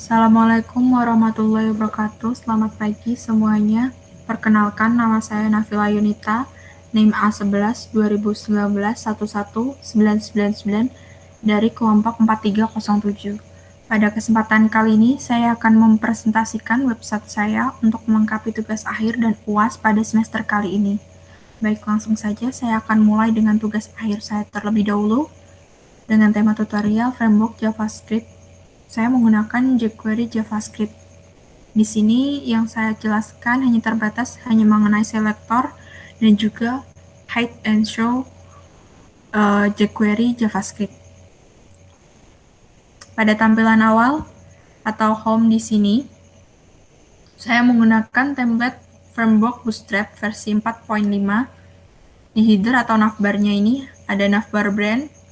Assalamualaikum warahmatullahi wabarakatuh. Selamat pagi semuanya. Perkenalkan, nama saya Nafila Yunita, NIM A11 2019 11999 dari kelompok 4307. Pada kesempatan kali ini, saya akan mempresentasikan website saya untuk melengkapi tugas akhir dan UAS pada semester kali ini. Baik, langsung saja saya akan mulai dengan tugas akhir saya terlebih dahulu dengan tema tutorial framework JavaScript. Saya menggunakan jQuery JavaScript. Di sini yang saya jelaskan hanya terbatas hanya mengenai selector dan juga hide and show jQuery JavaScript. Pada tampilan awal atau home di sini, saya menggunakan template framework Bootstrap versi 4.5. Di header atau navbarnya ini ada navbar brand.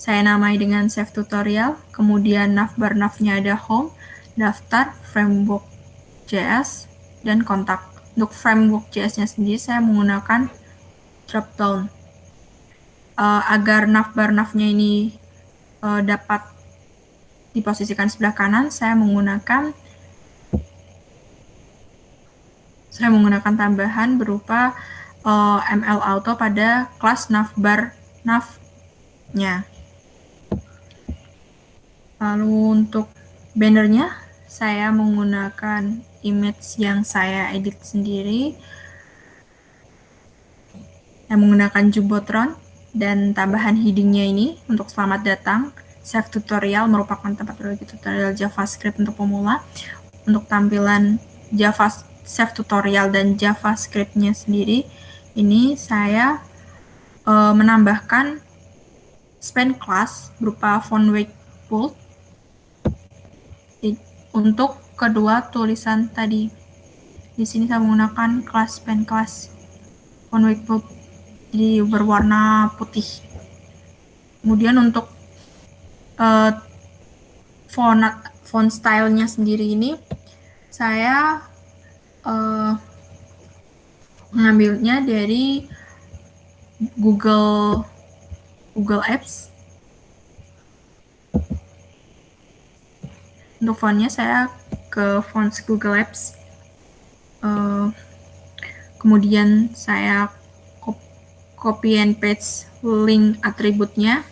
Saya namai dengan save tutorial, kemudian navbar navnya ada home, daftar, framework JS, dan kontak. Untuk framework JS-nya sendiri saya menggunakan dropdown. Agar navbar navnya ini dapat diposisikan sebelah kanan, saya menggunakan tambahan berupa ML Auto pada kelas navbar navnya. Lalu untuk bannernya, saya menggunakan image yang saya edit sendiri. Saya menggunakan Jumbotron dan tambahan headingnya ini untuk selamat datang. Save tutorial merupakan tempat berbagi tutorial JavaScript untuk pemula. Untuk tampilan save tutorial dan JavaScript-nya sendiri, ini saya menambahkan span class berupa font weight bold untuk kedua tulisan tadi. Di sini saya menggunakan kelas span class font weight bold, jadi berwarna putih. Kemudian untuk font style-nya sendiri ini saya mengambilnya dari Google Apps. Untuk fontnya saya ke fonts Google Apps. Kemudian saya copy and paste link atributnya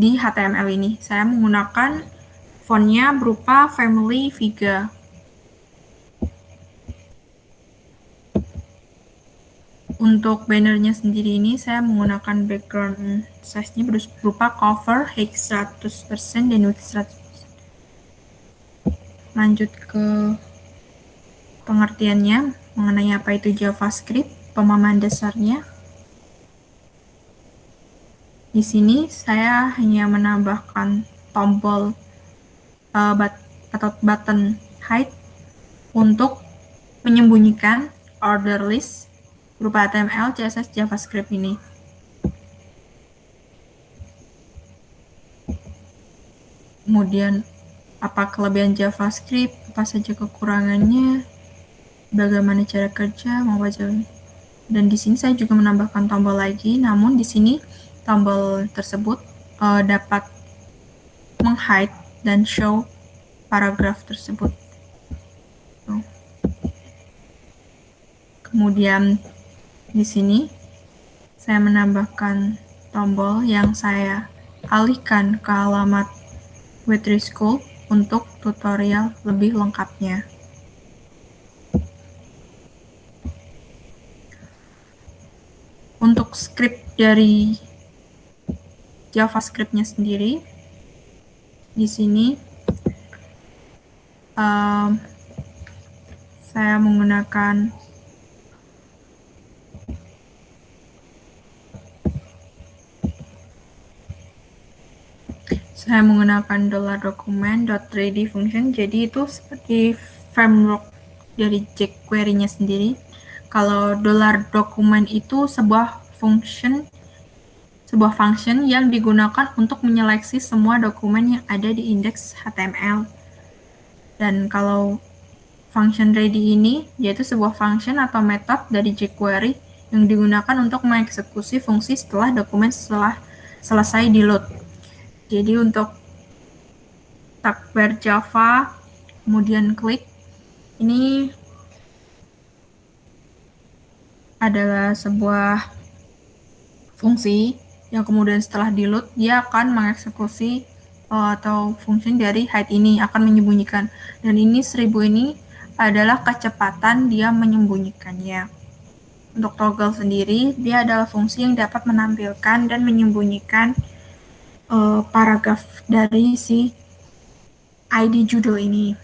di HTML ini. Saya menggunakan fontnya berupa Family Viga. Untuk bannernya sendiri ini saya menggunakan background size-nya berupa cover height 100% dan width 100%. Lanjut ke pengertiannya mengenai apa itu JavaScript, pemahaman dasarnya. Di sini saya hanya menambahkan tombol atau button hide untuk menyembunyikan order list berupa HTML, CSS, JavaScript ini. Kemudian apa kelebihan JavaScript, apa saja kekurangannya, bagaimana cara kerja, mau baca. Dan di sini saya juga menambahkan tombol lagi, namun di sini tombol tersebut dapat meng-hide dan show paragraf tersebut. Kemudian di sini saya menambahkan tombol yang saya alihkan ke alamat Web3 School untuk tutorial lebih lengkapnya. Untuk script dari JavaScript-nya sendiri, di sini saya menggunakan $document.ready function. Jadi itu seperti framework dari jQuery-nya sendiri. Kalau $document itu sebuah function yang digunakan untuk menyeleksi semua dokumen yang ada di indeks HTML. Dan kalau function ready ini yaitu sebuah function atau metode dari jQuery yang digunakan untuk mengeksekusi fungsi setelah dokumen selesai di load. Jadi untuk Takbar Java, kemudian klik. Ini adalah sebuah fungsi yang kemudian setelah di load dia akan mengeksekusi atau fungsi dari hide ini akan menyembunyikan, dan ini 1000 ini adalah kecepatan dia menyembunyikannya. Untuk toggle sendiri dia adalah fungsi yang dapat menampilkan dan menyembunyikan paragraf dari si ID judul ini.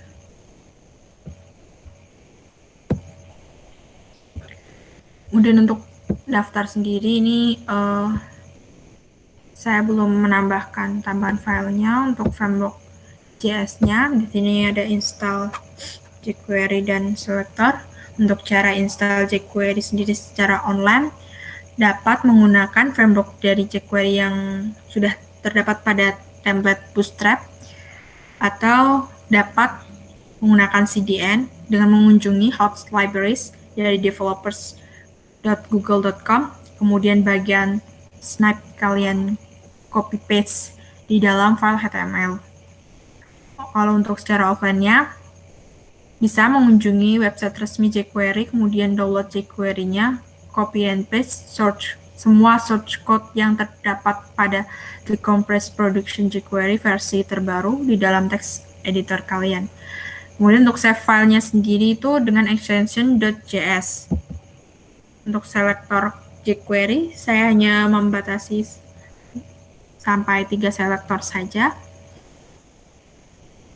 Kemudian untuk daftar sendiri ini saya belum menambahkan tambahan filenya. Untuk framework JS-nya di sini ada install jQuery dan selector. Untuk cara install jQuery sendiri secara online dapat menggunakan framework dari jQuery yang sudah terdapat pada template Bootstrap, atau dapat menggunakan CDN dengan mengunjungi host libraries dari developers.google.com, kemudian bagian snap kalian copy paste di dalam file HTML. Kalau untuk secara offline-nya, bisa mengunjungi website resmi jQuery, kemudian download jQuery-nya, copy and paste, search semua source code yang terdapat pada The Compressed Production jQuery versi terbaru di dalam text editor kalian. Kemudian untuk save filenya sendiri itu dengan extension .js. Untuk selektor jQuery, saya hanya membatasi sampai 3 selektor saja.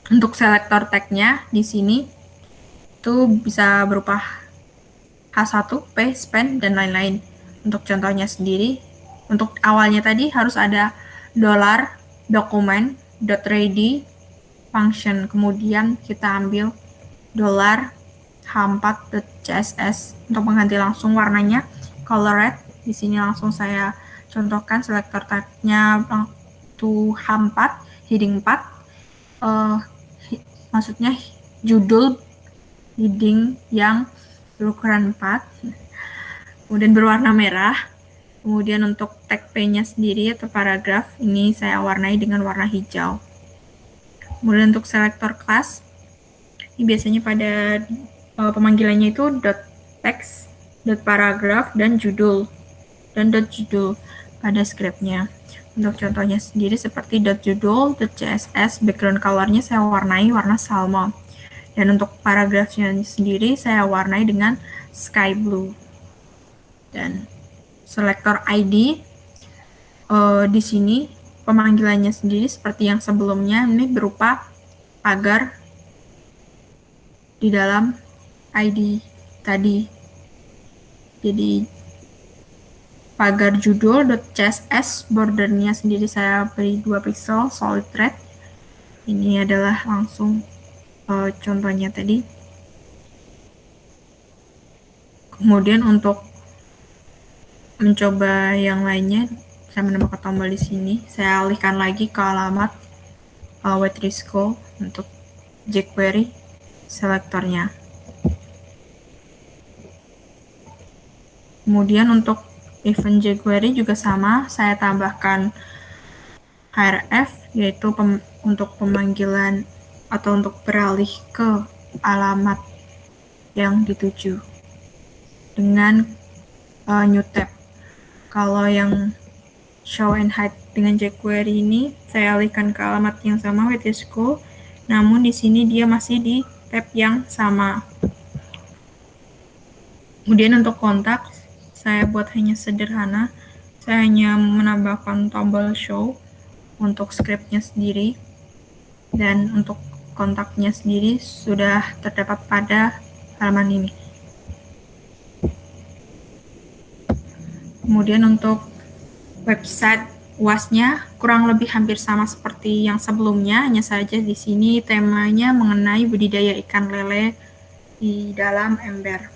Untuk selektor tag-nya di sini itu bisa berupa H1, P, span, dan lain-lain. Untuk contohnya sendiri, untuk awalnya tadi harus ada $document.ready function, kemudian kita ambil $h4.css untuk mengganti langsung warnanya colored. Di sini langsung saya contohkan selektor tag-nya to H4, heading 4, maksudnya judul heading yang berukuran 4, kemudian berwarna merah. Kemudian untuk tag P-nya sendiri atau paragraf ini saya warnai dengan warna hijau. Kemudian untuk selektor class, ini biasanya pada pemanggilannya itu .text, .paragraph, dan judul, dan .judul pada scriptnya. Untuk contohnya sendiri seperti .judul, .css, background colornya saya warnai warna salmon. Dan untuk paragrafnya sendiri saya warnai dengan sky blue. Dan selektor ID di sini pemanggilannya sendiri seperti yang sebelumnya, ini berupa pagar di dalam ID tadi. Jadi pagar judul.css, bordernya sendiri saya beri 2 pixel solid red. Ini adalah langsung contohnya tadi. Kemudian untuk mencoba yang lainnya, saya menemukan tombol di sini. Saya alihkan lagi ke alamat Wetrisco untuk jQuery selektornya. Kemudian untuk event jQuery juga sama, saya tambahkan href, yaitu untuk pemanggilan atau untuk beralih ke alamat yang dituju dengan new tab. Kalau yang show and hide dengan jQuery ini saya alihkan ke alamat yang sama, Wetrisco, namun di sini dia masih di tab yang sama. Kemudian untuk kontak saya buat hanya sederhana, saya hanya menambahkan tombol show untuk scriptnya sendiri, dan untuk kontaknya sendiri sudah terdapat pada halaman ini. Kemudian untuk website UAS-nya kurang lebih hampir sama seperti yang sebelumnya, hanya saja di sini temanya mengenai budidaya ikan lele di dalam ember.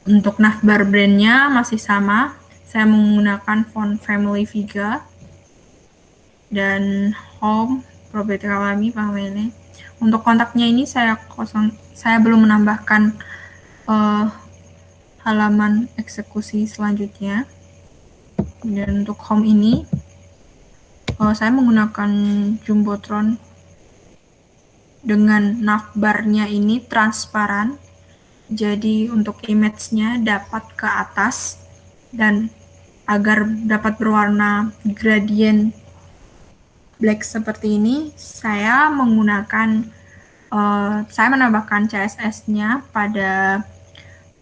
Untuk navbar brand-nya masih sama, saya menggunakan font family Viga dan home Probetra Alami Pamene. Untuk kontaknya ini saya belum menambahkan halaman eksekusi selanjutnya. Dan untuk home ini Saya menggunakan Jumbotron dengan navbarnya ini transparan, jadi untuk image-nya dapat ke atas, dan agar dapat berwarna gradient black seperti ini, saya menambahkan CSS-nya pada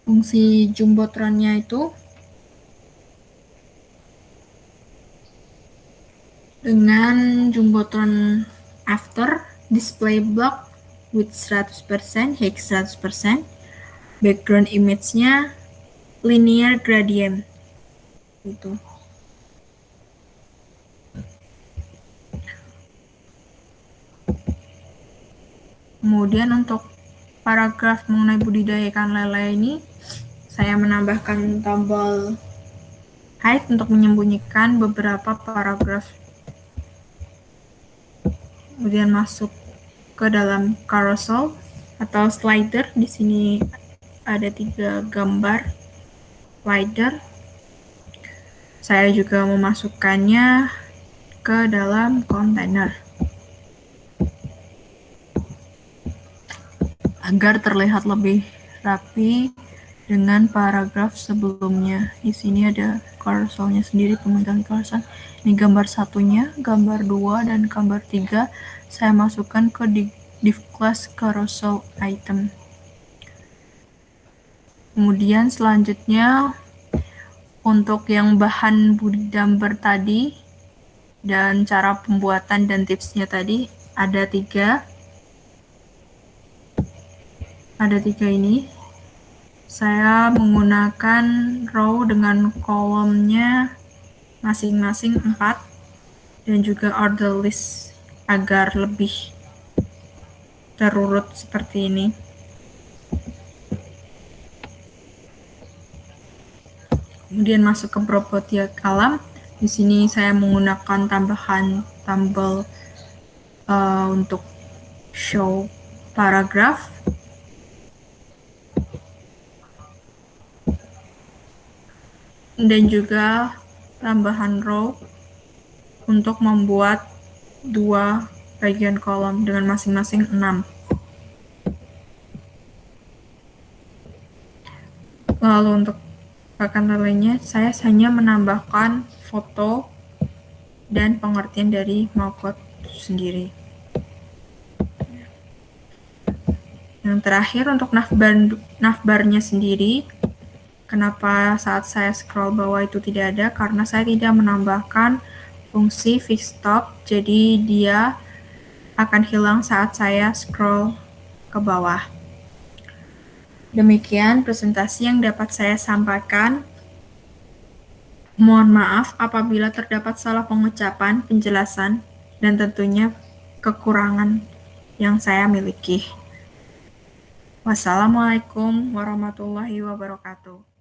fungsi Jumbotron-nya itu dengan Jumbotron after display block with 100%, height 100%, background image-nya linear gradient gitu. Kemudian untuk paragraf mengenai budidaya ikan lele ini, saya menambahkan tombol hide untuk menyembunyikan beberapa paragraf. Kemudian masuk ke dalam carousel atau slider. Di sini ada 3 gambar slider. Saya juga memasukkannya ke dalam kontainer agar terlihat lebih rapi dengan paragraf sebelumnya. Di sini ada cursornya sendiri, pemegang cursor. Ini gambar satunya, gambar 2, dan gambar 3. Saya masukkan ke div class carousel item. Kemudian selanjutnya untuk yang bahan budidambar tadi dan cara pembuatan dan tipsnya tadi ada 3 ini. Saya menggunakan row dengan kolomnya masing-masing 4 dan juga order list agar lebih terurut seperti ini. Kemudian masuk ke properti alam. Di sini saya menggunakan tambahan tombol untuk show paragraph. Dan juga tambahan row untuk membuat 2 bagian kolom dengan masing-masing 6. Lalu untuk pakan lainnya, saya hanya menambahkan foto dan pengertian dari Malcode sendiri. Yang terakhir untuk navbarnya sendiri, kenapa saat saya scroll bawah itu tidak ada? Karena saya tidak menambahkan fungsi fix stop, jadi dia akan hilang saat saya scroll ke bawah. Demikian presentasi yang dapat saya sampaikan. Mohon maaf apabila terdapat salah pengucapan, penjelasan, dan tentunya kekurangan yang saya miliki. Wassalamualaikum warahmatullahi wabarakatuh.